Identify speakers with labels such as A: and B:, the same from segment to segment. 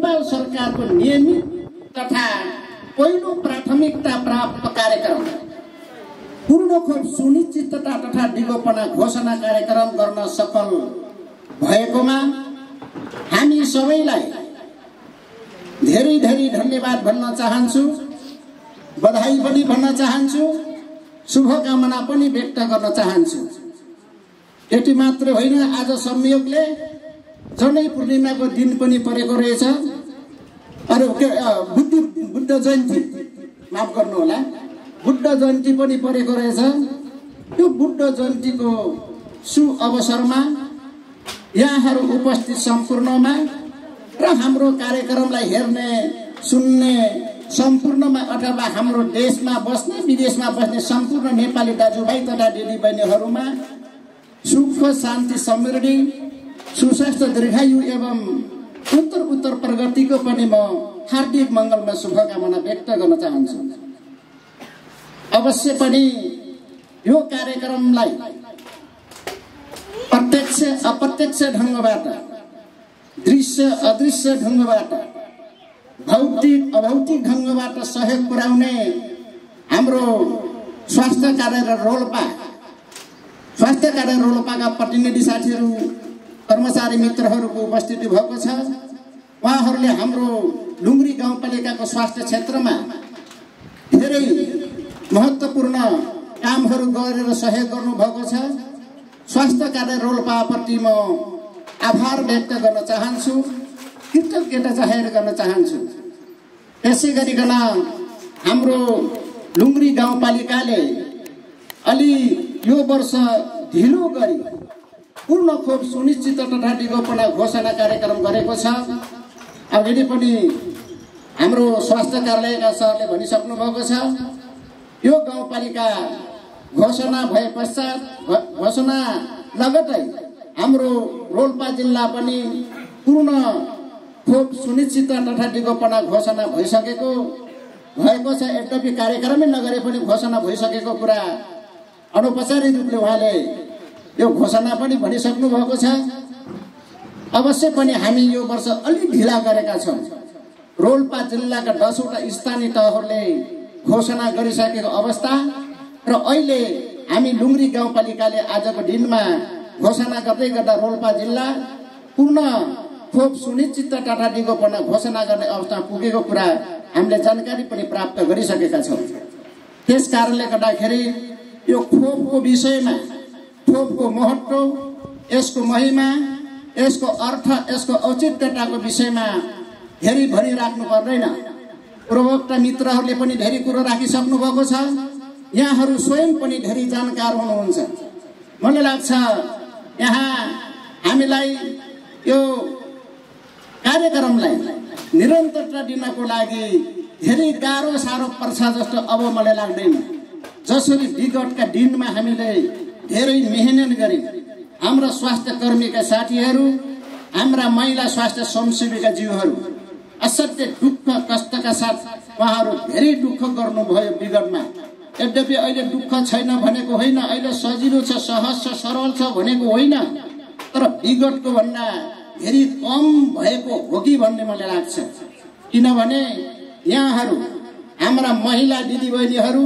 A: नेपाल सरकारको नियमित तथा पहिलो प्राथमिकता प्राप्त कार्यक्रम पूर्ण खोप सुनिश्चितता तथा दिगोपना घोषणा कार्यक्रम गर्न सफल भएकोमा हामी सबैलाई धेरै धेरै धन्यवाद भन्न चाहन्छु, बधाई पनि भन्न चाहन्छु, शुभकामना पनि व्यक्त गर्न चाहन्छु। यति मात्र होइन, आज संयोगले जनै पूर्णिमाको दिन पनि परेको रहेछ। बुद्ध जयन्ती, माफ गर्नु होला, बुद्ध जयन्ती पनि परेको रहेछ। त्यो बुद्ध जयन्तीको सु अवसरमा यहाँहरू उपस्थित सम्पूर्णमा र हाम्रो कार्यक्रमलाई हेर्ने सुन्ने सम्पूर्णमा अथवा हाम्रो देशमा बस्ने विदेशमा बस्ने सम्पूर्ण नेपाली दाजुभाइ तथा दिदीबहिनीहरूमा सुख शान्ति समृद्धि सुस्वास्थ्य दीर्घायु एवं उत्तर प्रगतिको पनि म हार्दिक मङ्गलमय शुभकामना व्यक्त गर्न चाहन्छु। अवश्य पनि यो कार्यक्रमलाई प्रत्यक्ष अप्रत्यक्ष ढङ्गबाट, दृश्य अदृश्य ढङ्गबाट, भौतिक अभौतिक ढङ्गबाट सहयोग पुर्याउने हाम्रो स्वास्थ्य कार्य रोल्पाका प्रतिनिधि साथीहरू, कर्मचारी मित्रहरूको उपस्थिति भएको छ। उहाँहरूले हाम्रो लुङ्ग्री गाउँपालिकाको स्वास्थ्य क्षेत्रमा धेरै महत्त्वपूर्ण कामहरू गरेर सहयोग गर्नुभएको छ। स्वास्थ्य कार्य रोल्पाप्रति म आभार व्यक्त गर्न चाहन्छु, कृतज्ञता जाहेर गर्न चाहन्छु। त्यसै गरिकन हाम्रो लुङ्ग्री गाउँपालिकाले अलि यो वर्ष ढिलो गरी पूर्ण खोप सुनिश्चित तथा दिगोपना घोषणा कार्यक्रम गरेको छ। अघि पनि हाम्रो स्वास्थ्य कार्यालयका सरले भनिसक्नु भएको छ। यो गाउँपालिका घोषणा भए पश्चात घोषणा लगतै हाम्रो रोल्पा जिल्ला पनि पूर्ण खोप सुनिश्चित तथा दिगोपना घोषणा भएको छ। यद्यपि कार्यक्रमै नगरे पनि घोषणा भइसकेको कुरा अनौपचारिक रूपले उहाँले यो घोषणा पनि भनिसक्नु भएको छ। अवश्य पनि हामी यो वर्ष अलि ढिला गरेका छौँ। रोल्पा जिल्लाका 10वटा स्थानीय तहहरूले घोषणा गरिसकेको अवस्था र अहिले हामी लुङ्ग्री गाउँपालिकाले आजको दिनमा घोषणा गर्दै गर्दा रोल्पा जिल्ला पूर्ण खोप सुनिश्चित तथा दिगोपना घोषणा गर्ने अवस्थामा पुगेको कुरा हामीले जानकारी पनि प्राप्त गरिसकेका छौँ। त्यस कारणले गर्दाखेरि यो खोपको विषयमा, खोपको महत्त्व, यसको महिमा, यसको अर्थ, यसको औचित्यताको विषयमा धेरै भनिराख्नु पर्दैन। प्रवक्ता मित्रहरूले पनि धेरै कुरो राखिसक्नु भएको छ। यहाँहरू स्वयं पनि धेरै जानकार हुनुहुन्छ। मलाई लाग्छ यहाँ हामीलाई यो कार्यक्रमलाई निरन्तरता दिनको लागि धेरै गाह्रो साह्रो पर्छ जस्तो अब मलाई लाग्दैन। जसरी विगतका दिनमा हामीले धेरै मेहनत गरे, हाम्रा स्वास्थ्य कर्मीका साथीहरू, हाम्रा महिला स्वास्थ्य स्वयंसेवीका जीवहरू असाध्य दुःख कष्टका साथ उहाँहरू धेरै दुःख गर्नुभयो विगतमा। यद्यपि अहिले दुःख छैन भनेको होइन, अहिले सजिलो छ, सहज छ, सरल छ भनेको होइन, तर विगतको भन्दा धेरै कम भएको हो कि भन्ने मलाई लाग्छ। किनभने यहाँहरू हाम्रा महिला दिदीबहिनीहरू,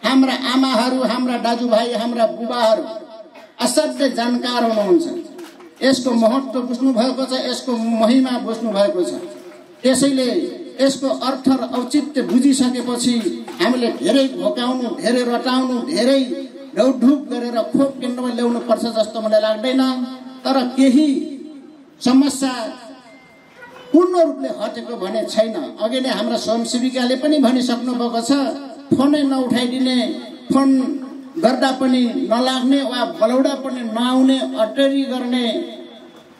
A: हाम्रा आमाहरू, हाम्रा दाजुभाइ, हाम्रा बुबाहरू असाध्य जानकार हुनुहुन्छ। यसको महत्त्व बुझ्नु भएको छ, यसको महिमा बुझ्नु भएको छ। त्यसैले यसको अर्थ र औचित्य बुझिसकेपछि हामीले धेरै भोकाउनु, धेरै रटाउनु, धेरै ढौढुप गरेर खोप केन्द्रमा ल्याउनु पर्छ जस्तो मलाई लाग्दैन। तर केही समस्या पूर्ण रूपले हटेको भने छैन। अघि नै हाम्रा स्वयंसेविकाले पनि भनिसक्नु भएको छ, फोनै नउठाइदिने, फोन गर्दा पनि नलाग्ने वा बलौडा पनि नआउने, अटेरी गर्ने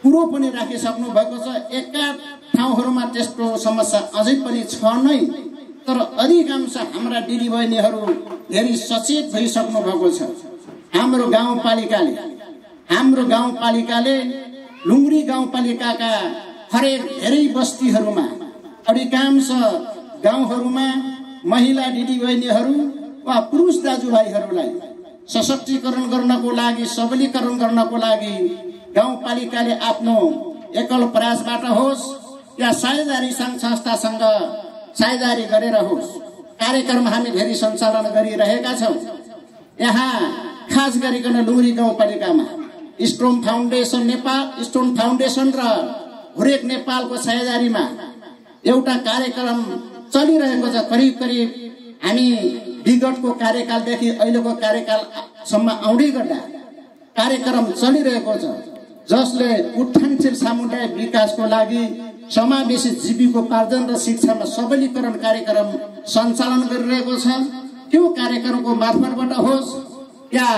A: कुरो पनि राखिसक्नु भएको छ। एका ठाउँहरूमा त्यस्तो समस्या अझै पनि छ नै, तर अधिकांश हाम्रा दिदीबहिनीहरू धेरै सचेत भइसक्नु भएको छ। हाम्रो गाउँपालिकाले लुङ्ग्री गाउँपालिकाका हरेक धेरै बस्तीहरूमा, अधिकांश गाउँहरूमा महिला दिदीबहिनीहरू वा पुरुष दाजुभाइहरूलाई सशक्तिकरण गर्नको लागि, सबलीकरण गर्नको लागि गाउँपालिकाले आफ्नो एकल प्रयासबाट होस् या साझेदारी सङ्घ संस्थासँग साझेदारी गरेर होस् कार्यक्रम हामी धेरै सञ्चालन गरिरहेका छौँ। यहाँ खास गरिकन लुम्री गाउँपालिकामा स्टोन फाउन्डेसन र हुरेक नेपालको साझेदारीमा एउटा कार्यक्रम चलिरहेको छ। करिब करिब हामी विगतको कार्यकालदेखि अहिलेको कार्यकालसम्म आउँदै गर्दा कार्यक्रम चलिरहेको छ, जसले उत्थानशील सामुदायिक विकासको लागि समावेशी जीविकोपार्जन र शिक्षामा सबलीकरण कार्यक्रम सञ्चालन गरिरहेको छ। त्यो कार्यक्रमको मार्फतबाट होस् या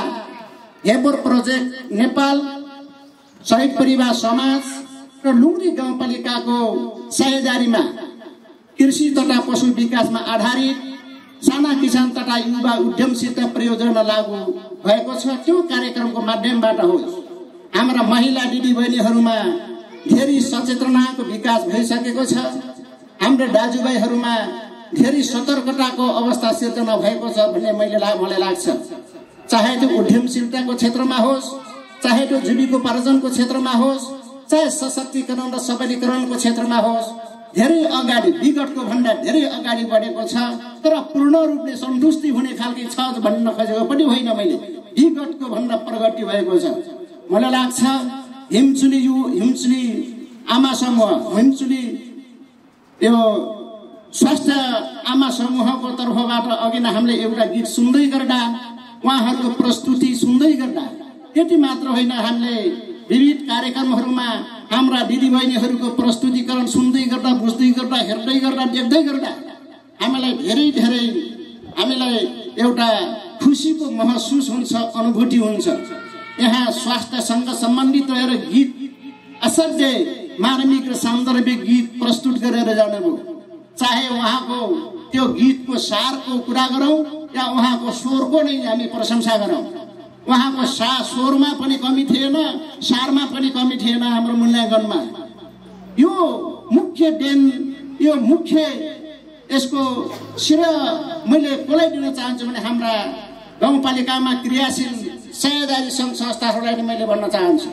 A: हेबर प्रोजेक्ट नेपाल, शहीद परिवार समाज र लुम्री गाउँपालिकाको साझेदारीमा कृषि तथा पशु विकासमा आधारित साना किसान तथा युवा उद्यमशीलता परियोजना लागू भएको छ। त्यो कार्यक्रमको माध्यमबाट होस् हाम्रा महिला दिदीबहिनीहरूमा धेरै सचेतनाको विकास भइसकेको छ। हाम्रो दाजुभाइहरूमा धेरै सतर्कताको अवस्था सिर्जना भएको छ भन्ने मलाई लाग्छ। चाहे त्यो उद्यमशीलताको क्षेत्रमा होस्, चाहे त्यो जीविकोपार्जनको क्षेत्रमा होस्, चाहे सशक्तिकरण र सबलीकरणको क्षेत्रमा होस्, धेरै अगाडि विगतको भन्दा धेरै अगाडि बढेको छ। तर पूर्ण रूपले सन्तुष्टि हुने खालको छ भन्न खोजेको पनि होइन, मैले विगतको भन्दा प्रगति भएको छ। मलाई लाग्छ हिमचुली आमा समूह, हिमचुली यो स्वास्थ्य आमा समूहको तर्फबाट अघि नै हामीले एउटा गीत सुन्दै गर्दा, उहाँहरूको प्रस्तुति सुन्दै गर्दा त्यति मात्र होइन, हामीले विविध कार्यक्रमहरूमा हाम्रा दिदीबहिनीहरूको प्रस्तुतिकरण सुन्दै गर्दा, बुझ्दै गर्दा, हेर्दै गर्दा, देख्दै गर्दा हामीलाई धेरै हामीलाई एउटा खुसीको महसुस हुन्छ, अनुभूति हुन्छ। यहाँ स्वास्थ्यसँग सम्बन्धित रहेर गीत असाध्य मार्मिक र सान्दर्भिक गीत प्रस्तुत गरेर जानुभयो। चाहे उहाँको त्यो गीतको सारको कुरा गरौँ या उहाँको स्वरको नै हामी प्रशंसा गरौँ। उहाँको स्वरमा पनि कमी थिएन, सारमा पनि कमी थिएन। हाम्रो मूल्याङ्कनमा यो मुख्य यसको श्रेय मैले कसलाई दिन चाहन्छु भने हाम्रा गाउँपालिकामा क्रियाशील साझेदारी सङ्घ संस्थाहरूलाई मैले भन्न चाहन्छु।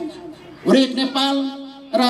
A: हुरेक नेपाल र